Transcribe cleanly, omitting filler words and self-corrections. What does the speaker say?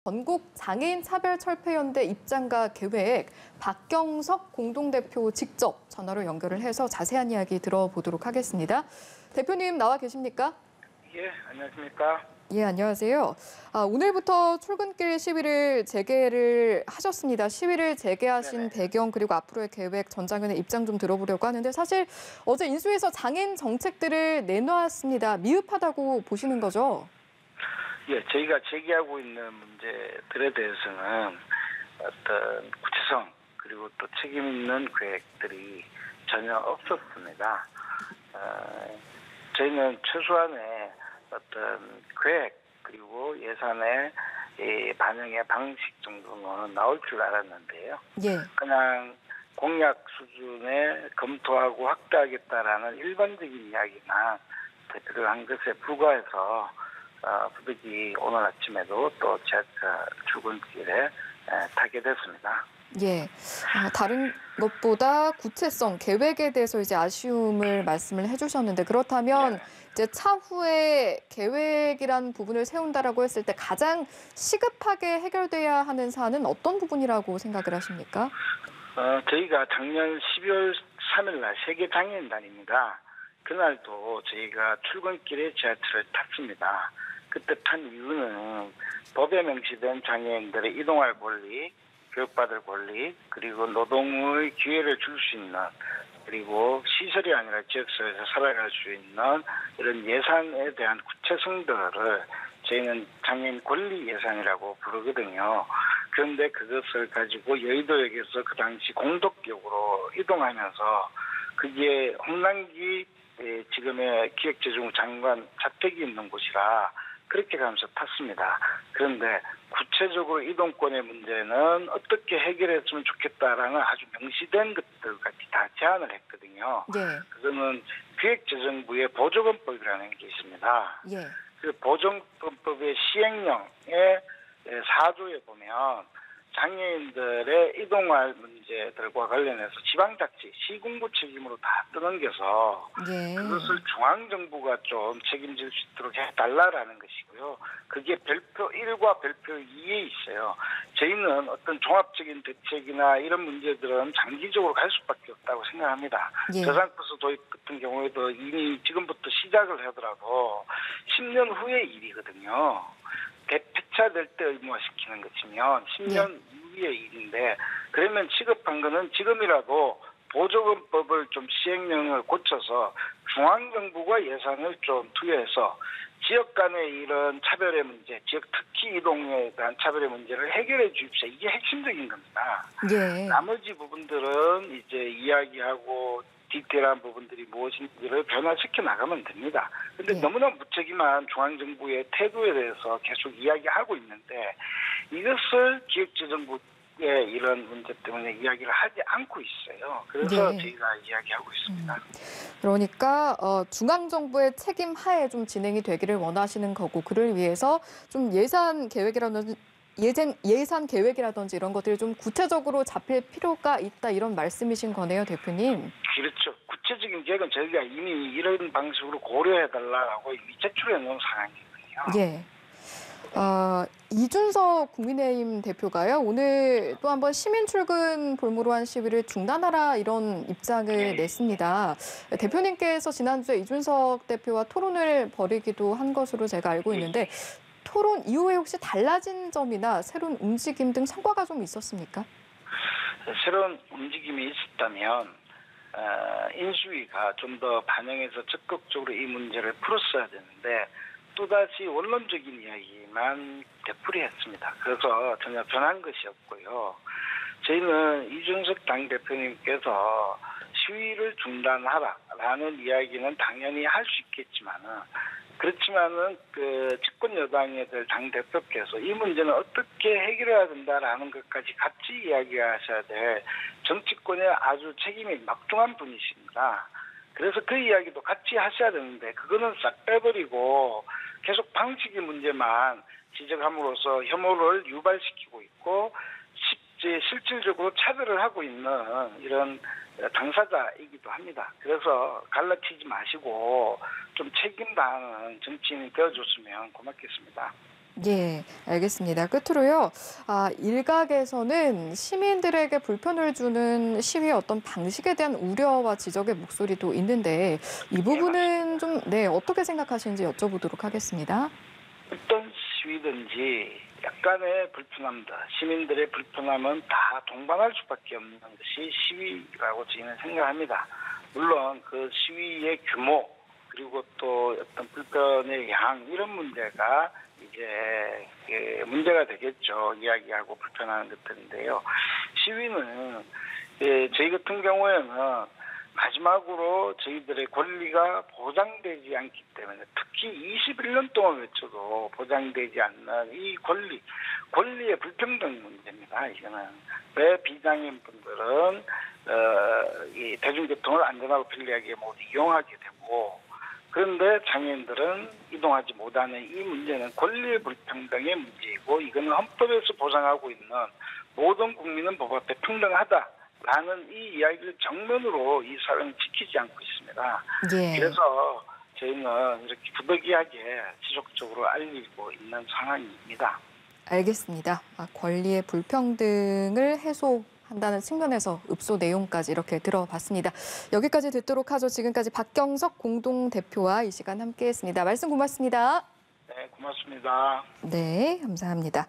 전국 장애인 차별철폐연대 입장과 계획, 박경석 공동대표 직접 전화로 연결을 해서 자세한 이야기 들어보도록 하겠습니다. 대표님 나와 계십니까? 예, 안녕하십니까? 예, 안녕하세요. 오늘부터 출근길 시위를 재개를 하셨습니다. 시위를 재개하신 배경 그리고 앞으로의 계획, 전 장관의 입장 좀 들어보려고 하는데 사실 어제 인수위에서 장애인 정책들을 내놓았습니다. 미흡하다고 보시는 거죠? 예, 저희가 제기하고 있는 문제들에 대해서는 어떤 구체성 그리고 또 책임 있는 계획들이 전혀 없었습니다. 저희는 최소한의 어떤 계획 그리고 예산의 반영의 방식 정도는 나올 줄 알았는데요. 예. 그냥 공약 수준에 검토하고 확대하겠다라는 일반적인 이야기만 대표를 한 것에 불과해서 부득이 오늘 아침에도 또 지하철 출근길에 타게 됐습니다. 예. 다른 것보다 구체성, 계획에 대해서 이제 아쉬움을 말씀을 해주셨는데 그렇다면 이제 차후에 계획이란 부분을 세운다라고 했을 때 가장 시급하게 해결돼야 하는 사안은 어떤 부분이라고 생각을 하십니까? 저희가 작년 12월 3일 날 세계장애인단입니다. 그날도 저희가 출근길에 지하철을 탔습니다. 그때 탄 이유는 법에 명시된 장애인들의 이동할 권리, 교육받을 권리, 그리고 노동의 기회를 줄 수 있는, 그리고 시설이 아니라 지역사회에서 살아갈 수 있는 이런 예산에 대한 구체성들을 저희는 장애인 권리 예산이라고 부르거든요. 그런데 그것을 가지고 여의도역에서 그 당시 공덕역으로 이동하면서 그게 홍남기 지금의 기획재정부 장관 자택이 있는 곳이라 그렇게 가면서 탔습니다. 그런데 구체적으로 이동권의 문제는 어떻게 해결했으면 좋겠다라는 아주 명시된 것들까지 다 제안을 했거든요. 예. 그거는 기획재정부의 보조금법이라는 게 있습니다. 예. 그 보조금법의 시행령의 4조에 보면 장애인들의 이동할 문제들과 관련해서 지방자치, 시군구 책임으로 다 떠넘겨서 그것을 중앙정부가 좀 책임질 수 있도록 해달라라는 것이고요. 그게 별표 1과 별표 2에 있어요. 저희는 어떤 종합적인 대책이나 이런 문제들은 장기적으로 갈 수밖에 없다고 생각합니다. 저상버스 도입 같은 경우에도 이미 지금부터 시작을 하더라도 10년 후의 일이거든요. 폐차될 때 의무화시키는 것이면 10년 이후의 일인데 그러면 시급한 거는 지금이라도 보조금법을 좀 시행령을 고쳐서 중앙정부가 예산을 좀 투여해서 지역 간의 이런 차별의 문제, 지역 특히 이동에 대한 차별의 문제를 해결해 주십시오. 이게 핵심적인 겁니다. 나머지 부분들은 이제 이야기하고 디테일한 부분들이 무엇인지를 변화시켜 나가면 됩니다. 그런데 너무나 무책임한 중앙정부의 태도에 대해서 계속 이야기하고 있는데 이것을 기획재정부의 이런 문제 때문에 이야기를 하지 않고 있어요. 그래서 저희가 이야기하고 있습니다. 그러니까 중앙정부의 책임 하에 좀 진행이 되기를 원하시는 거고 그를 위해서 좀 예산 계획이라든지 이런 것들이 좀 구체적으로 잡힐 필요가 있다 이런 말씀이신 거네요, 대표님. 그렇죠. 구체적인 계획은 저희가 이미 이런 방식으로 고려해달라고 이미 제출해 놓은 상황이거든요. 예. 이준석 국민의힘 대표가요. 오늘 또 한번 시민 출근 볼모로 한 시위를 중단하라 이런 입장을 냈습니다. 대표님께서 지난주에 이준석 대표와 토론을 벌이기도 한 것으로 제가 알고 있는데 토론 이후에 혹시 달라진 점이나 새로운 움직임 등 성과가 좀 있었습니까? 새로운 움직임이 있었다면 인수위가 좀 더 반영해서 적극적으로 이 문제를 풀었어야 되는데 또다시 원론적인 이야기만 되풀이했습니다. 그래서 전혀 변한 것이 없고요. 저희는 이준석 당대표님께서 시위를 중단하라라는 이야기는 당연히 할 수 있겠지만은 그렇지만은 그 집권 여당의 당대표께서 이 문제는 어떻게 해결해야 된다라는 것까지 같이 이야기하셔야 될 정치권의 아주 책임이 막중한 분이십니다. 그래서 그 이야기도 같이 하셔야 되는데 그거는 싹 빼버리고 계속 방식의 문제만 지적함으로써 혐오를 유발시키고 있고 실질적으로 차별을 하고 있는 이런 당사자이기도 합니다. 그래서 갈라치지 마시고 좀 책임다하는 정치인이 되어줬으면 고맙겠습니다. 예, 알겠습니다. 끝으로요. 일각에서는 시민들에게 불편을 주는 시위의 어떤 방식에 대한 우려와 지적의 목소리도 있는데 이 부분은 좀, 네, 어떻게 생각하시는지 여쭤보도록 하겠습니다. 어떤 시위든지 약간의 불편함들, 시민들의 불편함은 다 동반할 수밖에 없는 것이 시위라고 저희는 생각합니다. 물론 그 시위의 규모 그리고 또 어떤 불편의 양 이런 문제가 이제 문제가 되겠죠. 이야기하고 불편한 것들인데요. 시위는 저희 같은 경우에는 마지막으로 저희들의 권리가 보장되지 않기 때문에 특히 21년 동안 외쳐도 보장되지 않는 이 권리의 불평등 문제입니다. 이거는 왜 비장애인분들은 이 대중교통을 안전하고 편리하게 모두 이용하게 되고 그런데 장애인들은 이동하지 못하는 이 문제는 권리의 불평등의 문제이고 이거는 헌법에서 보장하고 있는 모든 국민은 법 앞에 평등하다라는 이 이야기를 정면으로 이 사회는 지키지 않고 있습니다. 예. 그래서 저희는 이렇게 부득이하게 지속적으로 알리고 있는 상황입니다. 알겠습니다. 권리의 불평등을 해소한다는 측면에서 읍소 내용까지 이렇게 들어봤습니다. 여기까지 듣도록 하죠. 지금까지 박경석 공동대표와 이 시간 함께했습니다. 말씀 고맙습니다. 네, 고맙습니다. 네, 감사합니다.